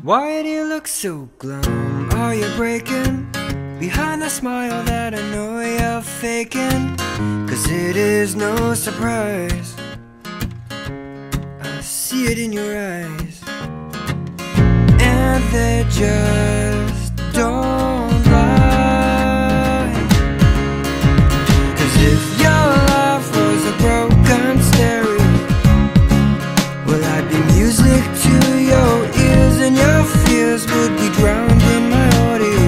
Why do you look so glum? Are you breaking behind the smile that I know you're faking? 'Cause it is no surprise, I see it in your eyes, and they just don't lie. 'Cause if your life was a broken stereo, well, I'd be music to your ears, and your fears would be drowned in my audio.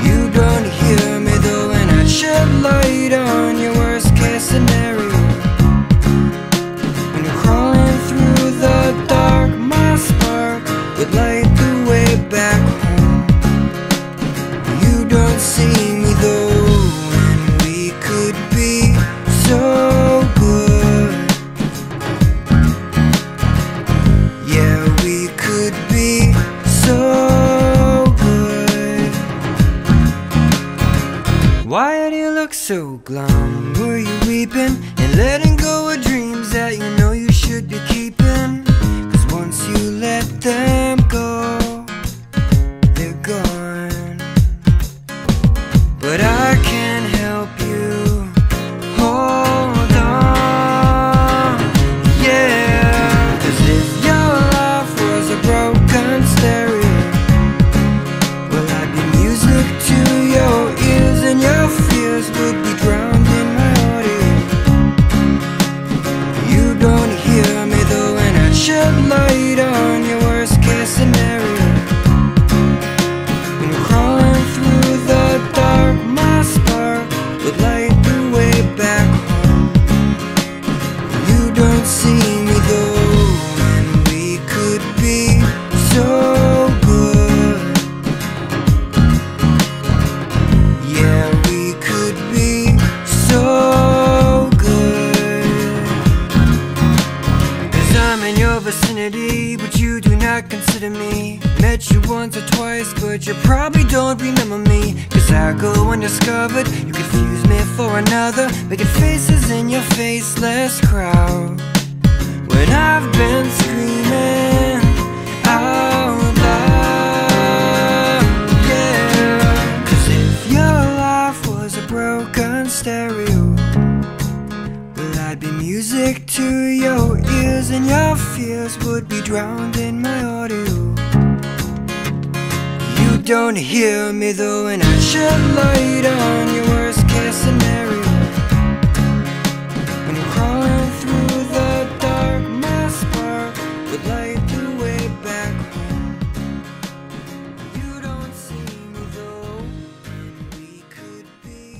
You don't hear me though, and I'd shed light on your worst case scenario. When you're crawling through the dark, my spark would light the way back home. You don't see me though, and we could be so good. Yeah, we could be so good. Why do you look so glum? Were you weeping and letting go of dreams that you know you should be keeping? 'Cause once you let them go, they're gone. But I can't help you hold on, yeah. 'Cause if your life was a broken stereo, well, I'd be music to your ears, and your fears would be drowned in my audio. You don't hear me though, and I'd shed light on your worst case scenario. When you're crawling through the dark, my spark would light the way back home. You don't see me though, and we could be so good. Yeah, we could be so good. 'Cause I'm in your vicinity, but you do not consider me. Met you once or twice, but you probably don't remember me. 'Cause I go undiscovered, you confuse me for another, making faces in your faceless crowd. When I've been screaming out loud, yeah. 'Cause if your life was a broken stereo, well, I'd be music to your ears, and your fears would be drowned in my audio. You don't hear me though, and I'd shed light